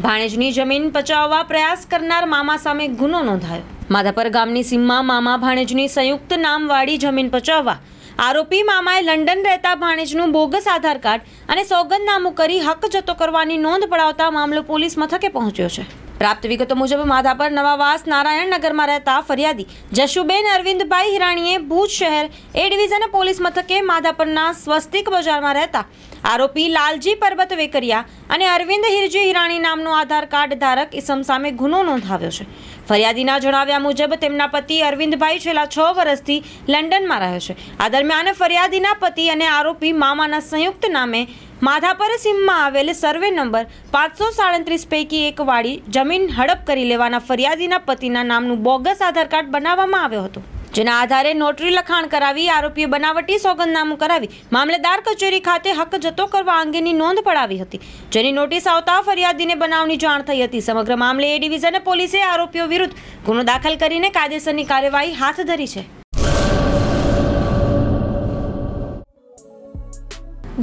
ભાણેજની જમીન પચાવવા પ્રયાસ કરનાર મામા સામે ગુનો નોંધાયો. માધાપર ગામની સીમમાં મામા ભાણેજની સંયુક્ત નામવાળી જમીન પચાવવા આરોપી મામાએ લંડન રહેતા ભાણેજનું બોગસ આધાર કાર્ડ અને સોગંદનામું કરી હક જતો કરવાની નોંધ પડાવતા મામલો પોલીસ મથકે પહોંચ્યો છે. પ્રાપ્ત વિગતો મુજબ માધાપર નવાવાસ નારાયણનગરમાં રહેતા ફરિયાદી જશુબેન અરવિંદભાઈ હિરાણીએ ભુજ શહેર એ ડિવિઝન પોલીસ મથકે માધાપરના સ્વસ્તિક બજારમાં રહેતા આરોપી લાલજી પરબત વેકરિયા અને અરવિંદ હિરજી હિરાણી નામનો આધાર કાર્ડ ધારક ઇસમ સામે ગુનો નોંધાવ્યો છે. ફરિયાદીના જણાવ્યા મુજબ તેમના પતિ અરવિંદભાઈ છેલ્લા 6 વર્ષથી લંડનમાં રહે છે. આ દરમિયાન ફરિયાદીના પતિ અને આરોપી મામાના સંયુક્ત નામે માધાપર સીમમાં આવેલ સર્વે નંબર 537 પૈકી એક વાળી જમીન હડપ કરી લેવાના ફરિયાદીના પતિના નામનું બોગસ આધાર કાર્ડ બનાવવામાં આવ્યો હતો. જેના આધારે નોટરી લખાણ કરાવી આરોપીએ બનાવટી સોગંદનામું કરાવી મામલેદાર કચેરી ખાતે હક જતો કરવા અંગેની નોંધ પડાવી હતી. જેની નોટિસ આવતા ફરિયાદીને બનાવની જાણ થઈ હતી. સમગ્ર મામલે એ ડિવિઝન પોલીસે આરોપીઓ વિરુદ્ધ ગુનો દાખલ કરીને કાયદેસરની કાર્યવાહી હાથ ધરી છે.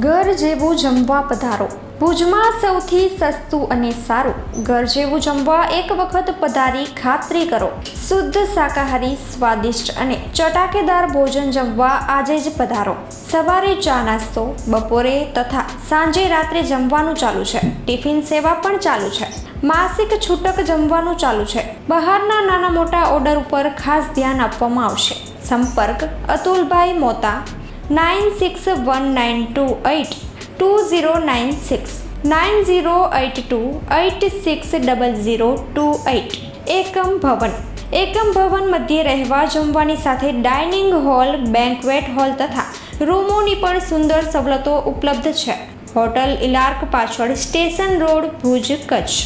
ઘર જેવું જમવા પધારો. ભુજમાં સૌથી સસ્તું અને સારું ઘર જેવું જમવા એક વખત પધારી ખાતરી કરો. શુદ્ધ શાકાહારી, સ્વાદિષ્ટ અને ચટાકેદાર ભોજન જમવા આજે જ પધારો. સવારે ચા નાસ્તો, બપોરે તથા સાંજે રાત્રે જમવાનું ચાલુ છે. ટિફિન સેવા પણ ચાલુ છે. માસિક છૂટક જમવાનું ચાલુ છે. બહારના નાના મોટા ઓર્ડર ઉપર ખાસ ધ્યાન આપવામાં આવશે. સંપર્ક અતુલભાઈ મોતા 9619282096 9082860028. એકમ ભવન મધ્યે રહેવા જમવાની સાથે ડાઇનિંગ હોલ, બેન્ક્વેટ હોલ તથા રૂમોની પણ સુંદર સવલતો ઉપલબ્ધ છે. હોટલ ઇલાર્ક પાછળ સ્ટેશન રોડ, ભુજ, કચ્છ.